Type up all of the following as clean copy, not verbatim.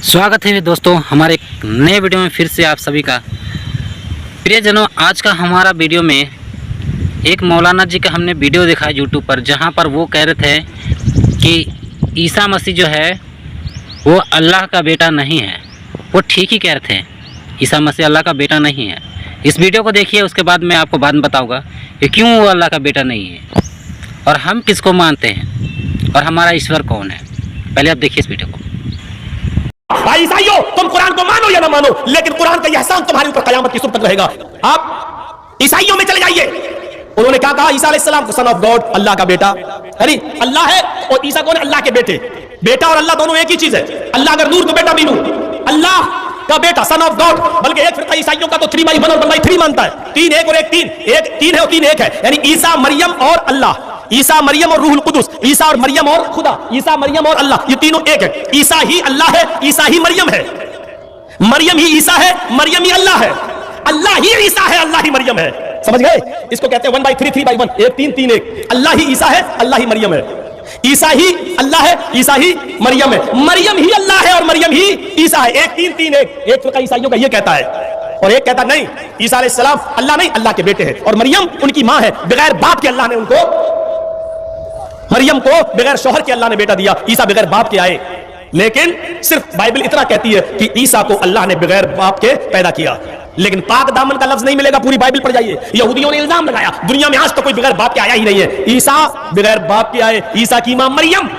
स्वागत है दोस्तों हमारे एक नए वीडियो में फिर से आप सभी का। प्रियजनों, आज का हमारा वीडियो में एक मौलाना जी का हमने वीडियो देखा है यूट्यूब पर, जहां पर वो कह रहे थे कि ईसा मसीह जो है वो अल्लाह का बेटा नहीं है। वो ठीक ही कह रहे थे, ईसा मसीह अल्लाह का बेटा नहीं है। इस वीडियो को देखिए, उसके बाद मैं आपको बाद में बताऊँगा कि क्यों वो अल्लाह का बेटा नहीं है और हम किसको मानते हैं और हमारा ईश्वर कौन है। पहले आप देखिए इस वीडियो को। भाई ईसाइयों, तुम कुरान को मानो या ना मानो, लेकिन कुरान का एहसान तुम्हारे ऊपर कयामत की सुबह तक रहेगा। आप ईसाइयों में चले जाइए। उन्होंने क्या कहा? ईसा अलैहिस्सलाम को सन ऑफ गॉड, अल्लाह का बेटा। अरे अल्लाह है और ईसा कौन है? अल्लाह के बेटे। बेटा और अल्लाह दोनों एक ही चीज है। अल्लाह अगर नूर तो बेटा भी नूर, अल्लाह का बेटा सन ऑफ गॉड। बल्कि एक फिरका ईसाइयों का तो 3/1 और 1/3 मानता है। 3 एक और 1 3, 1 3 है और 3 1 है, यानी ईसा मरियम और अल्लाह, ईसा मरियम और रूहुल कुदुस, ईसा और मरियम और खुदा, ईसा मरियम और अल्लाह, ये तीनों एक है। ईसा ही अल्लाह है, ईसा ही मरियम है, मरियम ही ईसा है, मरियम ही अल्लाह है, अल्लाह ही ईसा है, अल्लाह ही मरियम है। समझ गए? इसको कहते हैं 1/3 3/1, 1 3 3 1। अल्लाह ही ईसा है, अल्लाह ही मरियम है। ईसा ही अल्लाह है, ईसा ही मरियम है, मरियम ही अल्लाह है और मरियम ही ईसा है। 1 3 3 1। एक फिरका ईसाइयों का ये कहता है और एक कहता नहीं, ईसा अलैहिस्सलाम अल्लाह नहीं, अल्लाह के बेटे हैं और मरियम उनकी मां है। बगैर बाप के अल्लाह ने उनको, मरियम को बगैर शौहर के अल्लाह ने बेटा दिया। ईसा बगैर बाप के आए, लेकिन सिर्फ बाइबल इतना कहती है कि ईसा को अल्लाह ने बगैर बाप के पैदा किया, लेकिन पाक दामन का लफ्ज नहीं मिलेगा। पूरी बाइबल पढ़ जाइए। यहूदियों ने इल्जाम लगाया दुनिया में आज तो कोई बगैर बाप के आया ही नहीं है। ईसा बगैर बाप के आए। ईसा की मां मरियम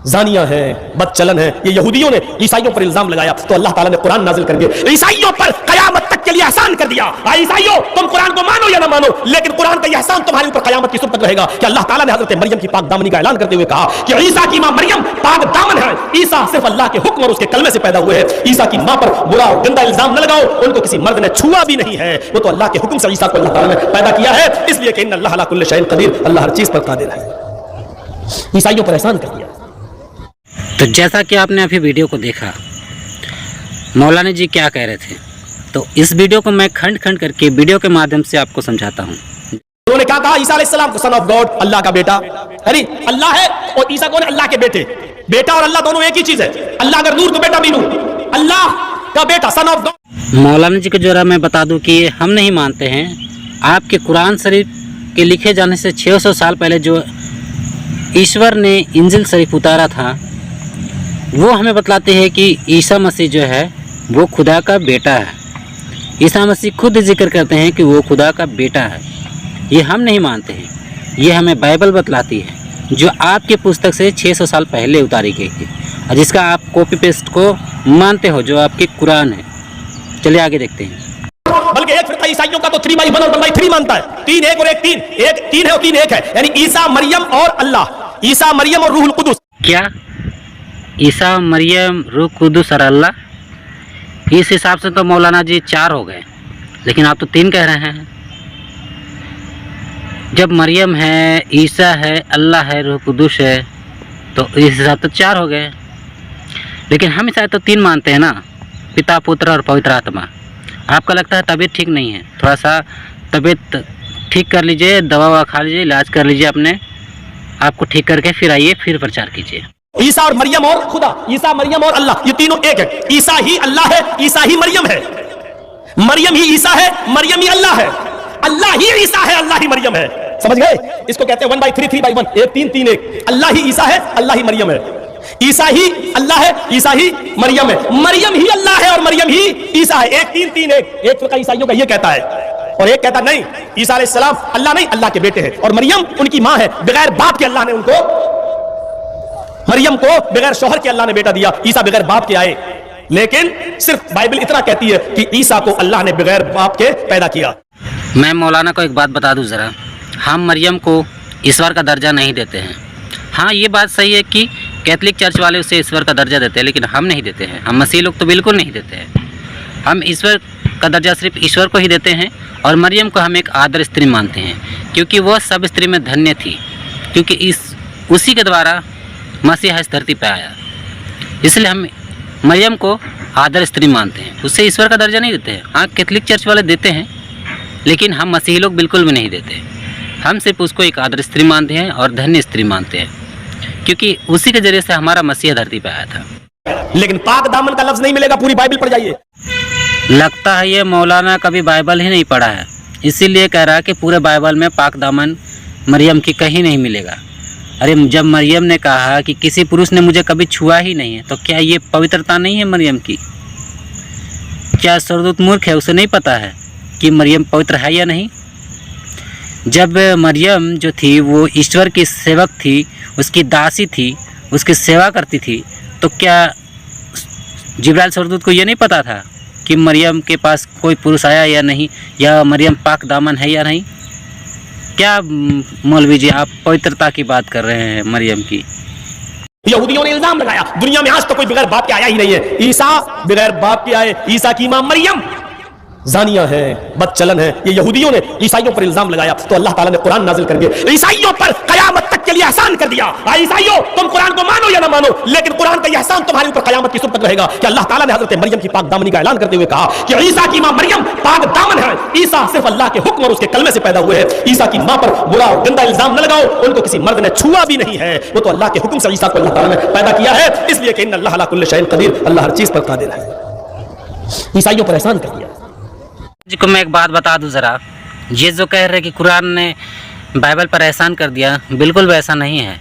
जानिया है, बदचलन है। ये यहूदियों ने ईसाइयों पर इल्जाम लगाया, तो अल्लाह ताला ने कुरान नाजिल करके ईसाइयों पर कयामत तक के लिए एहसान कर दिया। ईसाइयों, तुम कुरान को मानो या ना मानो, लेकिन कुरान का एहसान तुम्हारे ऊपर कयामत की सुबह तक रहेगा कि अल्लाह ताला ने हजरत मरियम की पाक दामनी का ऐलान करते हुए कहा कि ईसा की मां मरियम पाक दामन है। ईसा सिर्फ अल्लाह के हुक्म और उसके कलमे से पैदा हुए हैं। ईसा की मां पर बुरा और गंदा इल्जाम न लगाओ, उनको किसी मर्द ने छुआ भी नहीं है। वो तो अल्लाह के हुक्म से ईसा को अल्लाह ताला ने पैदा किया है, इसलिए कि इन्ना अल्लाह अला कुल्लि शैइन कदीर, अल्लाह हर चीज पर कादिर है। ईसाइयों पर एहसान कर दिया। तो जैसा कि आपने अभी वीडियो को देखा, मौलाना जी क्या कह रहे थे, तो इस वीडियो को मैं खंड खंड करके वीडियो के माध्यम से आपको समझाता हूँ। उन्होंने क्या कहा? ईसा अलैहिस्सलाम को सन ऑफ गॉड, अल्लाह का बेटा। अरे अल्लाह है और ईसा कौन है? अल्लाह के बेटे। बेटा और अल्लाह दोनों एक ही चीज है। अल्लाह अगर नूर तो बेटा भी नूर, अल्लाह का बेटा सन ऑफ गॉड। मौलाना जी को जरा मैं बता दूं कि हम नहीं मानते हैं। आपके कुरान शरीफ के लिखे जाने से 600 साल पहले जो ईश्वर ने इंजिल शरीफ उतारा था, वो हमें बतलाते हैं कि ईसा मसीह जो है वो खुदा का बेटा है। ईसा मसीह खुद जिक्र करते हैं कि वो खुदा का बेटा है। ये हम नहीं मानते हैं, ये हमें बाइबल बतलाती है, जो आपके पुस्तक से 600 साल पहले उतारी गई थी और जिसका आप कॉपी पेस्ट को मानते हो, जो आपके कुरान है। चलिए आगे देखते हैं। बल्कि एक फिरका ईसाइयों का तो 3/1 और 1/3 मानता है। 3 एक और 1 3, 1 3 है और 3 1 है, यानी ईसा मरियम और अल्लाह, ईसा मरियम और रूहुल कुदुस। क्या ईसा मरियम रूह कुदुस और अल्लाह? इस हिसाब से तो मौलाना जी 4 हो गए, लेकिन आप तो 3 कह रहे हैं। जब मरियम है, ईसा है, अल्लाह है, रूह कुदुस है, तो इस हिसाब से 4 हो गए। लेकिन हम शायद तो 3 मानते हैं ना, पिता पुत्र और पवित्र आत्मा। आपका लगता है तबीयत ठीक नहीं है, थोड़ा सा तबीयत ठीक कर लीजिए, दवा ववा खा लीजिए, इलाज कर लीजिए अपने आपको ठीक करके फिर आइए, फिर प्रचार कीजिए। ईसा और मरियम और खुदा, ईसा मरियम और अल्लाह, ये तीनों एक है। ईसा ही अल्लाह है, ईसा ही मरियम है, मरियम ही ईसा है, मरियम ही अल्लाह है, अल्लाह ही ईसा है, अल्लाह ही मरियम है। समझ गए? इसको कहते हैं 1/3 3/1, 1 3 3 1। अल्लाह ही ईसा है, अल्लाह ही मरियम है। ईसा ही अल्लाह है, ईसा ही मरियम है, मरियम ही अल्लाह है और मरियम ही ईसा है। 1 3 3 1। एक फिरका ईसाइयों का ये कहता है और एक कहता नहीं, ईसा अलैहिस्सलाम अल्लाह नहीं, अल्लाह के बेटे हैं और मरियम उनकी मां है। बगैर बाप के अल्लाह ने उनको, मरियम को बगैर शौहर के अल्लाह ने बेटा दिया। ईसा बगैर बाप के आए, लेकिन सिर्फ बाइबल इतना कहती है कि ईसा को अल्लाह ने बगैर बाप के पैदा किया। मैं मौलाना को एक बात बता दूं ज़रा, हम मरियम को ईश्वर का दर्जा नहीं देते हैं। हाँ, ये बात सही है कि कैथलिक चर्च वाले उसे ईश्वर का दर्जा देते हैं, लेकिन हम नहीं देते हैं। हम मसीह लोग तो बिल्कुल नहीं देते हैं। हम ईश्वर का दर्जा सिर्फ ईश्वर को ही देते हैं और मरियम को हम एक आदर स्त्री मानते हैं, क्योंकि वह सब स्त्री में धन्य थी, क्योंकि उसी के द्वारा मसीहा इस धरती पर आया। इसलिए हम मरियम को आदर स्त्री मानते हैं, उससे ईश्वर का दर्जा नहीं देते हैं। हाँ, कैथलिक चर्च वाले देते हैं, लेकिन हम मसीही लोग बिल्कुल भी नहीं देते। हम सिर्फ उसको एक आदर स्त्री मानते हैं और धन्य स्त्री मानते हैं, क्योंकि उसी के जरिए से हमारा मसीहा धरती पर आया था। लेकिन पाक दामन का लफ्ज नहीं मिलेगा। पूरी बाइबल पढ़ जाइए। लगता है ये मौलाना कभी बाइबल ही नहीं पढ़ा है, इसीलिए कह रहा है कि पूरे बाइबल में पाक दामन मरियम की कहीं नहीं मिलेगा। अरे जब मरियम ने कहा कि किसी पुरुष ने मुझे कभी छुआ ही नहीं है, तो क्या ये पवित्रता नहीं है मरियम की? क्या स्वर्गदूत मूर्ख है, उसे नहीं पता है कि मरियम पवित्र है या नहीं? जब मरियम जो थी वो ईश्वर की सेवक थी, उसकी दासी थी, उसकी सेवा करती थी, तो क्या जिब्राइल स्वर्गदूत को ये नहीं पता था कि मरियम के पास कोई पुरुष आया या नहीं, या मरियम पाक दामन है या नहीं? क्या मौलवी जी आप पवित्रता की बात कर रहे हैं मरियम की? यहूदियों ने इल्जाम लगाया, दुनिया में आज तक कोई बगैर बाप के आया ही नहीं है। ईसा बगैर बाप के आए। ईसा की मां मरियम जानिया है, बदचलन है। ये यहूदियों ने ईसाइयों पर इल्जाम लगाया, तो अल्लाह ताला ने कुरान नाजिल करके ईसाइयों पर कयामत तक के लिए एहसान कर दिया। ईसाइयों तुम कुरान को मानो या ना मानो, लेकिन कुरान का यह एहसान तुम्हारे ऊपर कयामत की सुबह तक रहेगा कि अल्लाह ताला ने हजरत मरियम की पाक दामनी का ऐलान करते हुए कहा कि ईसा की मां मरियम पाक दामन है। ईसा सिर्फ अल्लाह के हुक्म और उसके कलमे से पैदा हुए हैं। ईसा की मां पर बुरा और गंदा इल्जाम न लगाओ, उनको किसी मर्द ने छुआ भी नहीं है। वो तो अल्लाह के हुक्म से ईसा को अल्लाह ताला ने पैदा किया है, इसलिए कि इन्नल्लाह अला कुल्लि शैइन कदीर, अल्लाह हर चीज पर कादिर है। ईसाइयों पर एहसान कर दिया। जी को मैं एक बात बता दूं ज़रा, ये जो कह रहे कि कुरान ने बाइबल पर एहसान कर दिया, बिल्कुल वैसा नहीं है।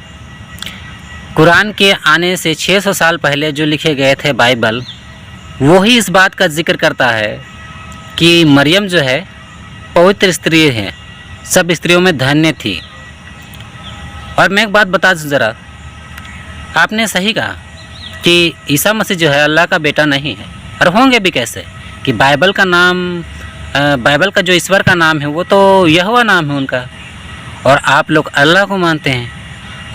कुरान के आने से 600 साल पहले जो लिखे गए थे बाइबल, वही इस बात का जिक्र करता है कि मरियम जो है पवित्र स्त्री है, सब स्त्रियों में धन्य थी। और मैं एक बात बता दूं ज़रा, आपने सही कहा कि ईसा मसीह जो है अल्लाह का बेटा नहीं है, और होंगे भी कैसे कि बाइबल का नाम, बाइबल का जो ईश्वर का नाम है वो तो यहोवा नाम है उनका, और आप लोग अल्लाह को मानते हैं,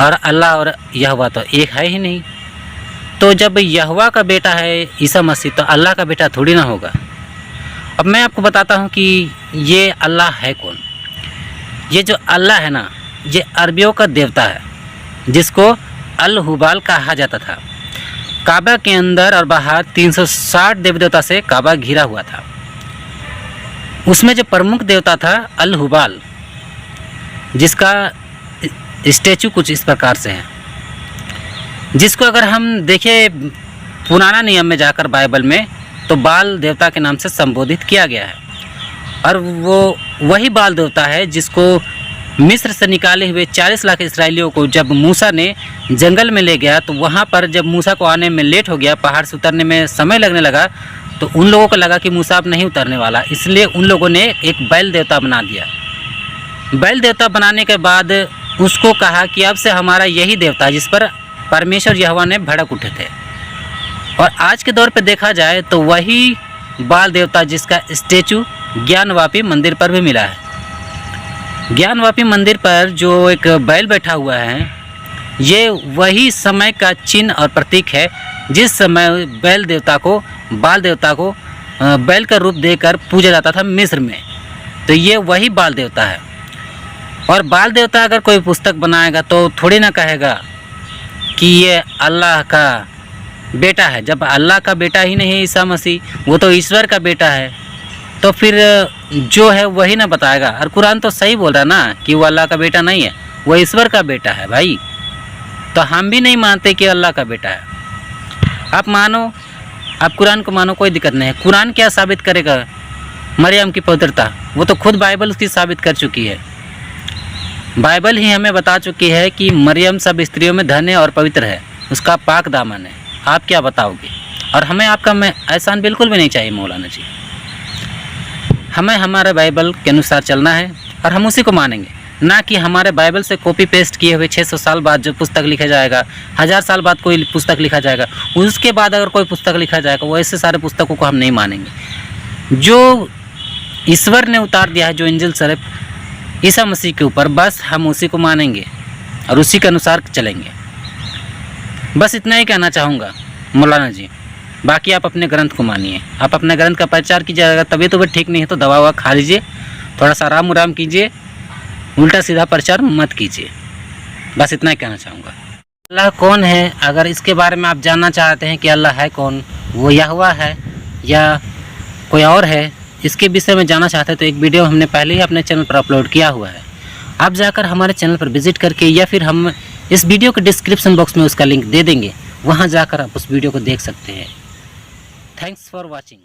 और अल्लाह और यहोवा तो एक है ही नहीं। तो जब यहोवा का बेटा है ईसा मसीह, तो अल्लाह का बेटा थोड़ी ना होगा। अब मैं आपको बताता हूँ कि ये अल्लाह है कौन। ये जो अल्लाह है ना, ये अरबियों का देवता है, जिसको अल हुबाल कहा जाता था। काबा के अंदर और बाहर 360 देवी देवता से काबा घिरा हुआ था। उसमें जो प्रमुख देवता था अल हुबाल, जिसका स्टैचू कुछ इस प्रकार से है, जिसको अगर हम देखें पुराना नियम में जाकर बाइबल में, तो बाल देवता के नाम से संबोधित किया गया है। और वो वही बाल देवता है जिसको मिस्र से निकाले हुए 40 लाख इस्राएलियों को जब मूसा ने जंगल में ले गया, तो वहाँ पर जब मूसा को आने में लेट हो गया, पहाड़ से उतरने में समय लगने लगा, तो उन लोगों को लगा कि मूसा अब नहीं उतरने वाला, इसलिए उन लोगों ने एक बैल देवता बना दिया। बैल देवता बनाने के बाद उसको कहा कि अब से हमारा यही देवता, जिस पर परमेश्वर यहोवा ने भड़क उठे थे। और आज के दौर पे देखा जाए तो वही बाल देवता जिसका स्टैचू ज्ञानवापी मंदिर पर भी मिला है। ज्ञानवापी मंदिर पर जो एक बैल बैठा हुआ है, ये वही समय का चिन्ह और प्रतीक है जिस समय बैल देवता को, बाल देवता को बैल का रूप देकर पूजा जाता था मिस्र में। तो ये वही बाल देवता है। और बाल देवता अगर कोई पुस्तक बनाएगा तो थोड़ी ना कहेगा कि ये अल्लाह का बेटा है, जब अल्लाह का बेटा ही नहीं है ईसा मसीह, वो तो ईश्वर का बेटा है, तो फिर जो है वही ना बताएगा। और कुरान तो सही बोल रहा है ना कि वो अल्लाह का बेटा नहीं है, वो ईश्वर का बेटा है भाई। तो हम भी नहीं मानते कि अल्लाह का बेटा है। आप मानो, आप कुरान को मानो, कोई दिक्कत नहीं है। कुरान क्या साबित करेगा मरियम की पवित्रता? वो तो खुद बाइबल उसकी साबित कर चुकी है। बाइबल ही हमें बता चुकी है कि मरियम सब स्त्रियों में धन्य और पवित्र है, उसका पाक दामन है। आप क्या बताओगे? और हमें आपका एहसान बिल्कुल भी नहीं चाहिए मौलाना जी। हमें हमारे बाइबल के अनुसार चलना है और हम उसी को मानेंगे, ना कि हमारे बाइबल से कॉपी पेस्ट किए हुए 600 साल बाद जो पुस्तक लिखा जाएगा, 1000 साल बाद कोई पुस्तक लिखा जाएगा, उसके बाद अगर कोई पुस्तक लिखा जाएगा, वो ऐसे सारे पुस्तकों को हम नहीं मानेंगे। जो ईश्वर ने उतार दिया है, जो इंजिल शरीफ ईसा मसीह के ऊपर, बस हम उसी को मानेंगे और उसी के अनुसार चलेंगे। बस इतना ही कहना चाहूँगा मौलाना जी। बाकी आप अपने ग्रंथ को मानिए, आप अपने ग्रंथ का प्रचार कीजिए। तबीयत तो ठीक नहीं है तो दवा ववा खा लीजिए, थोड़ा सा आराम उराम कीजिए, उल्टा सीधा प्रचार मत कीजिए। बस इतना ही कहना चाहूँगा। अल्लाह कौन है, अगर इसके बारे में आप जानना चाहते हैं कि अल्लाह है कौन, वो यहोवा है या कोई और है, इसके विषय में जानना चाहते हैं तो एक वीडियो हमने पहले ही अपने चैनल पर अपलोड किया हुआ है। आप जाकर हमारे चैनल पर विजिट करके, या फिर हम इस वीडियो के डिस्क्रिप्शन बॉक्स में उसका लिंक दे देंगे, वहाँ जाकर आप उस वीडियो को देख सकते हैं। Thanks for watching.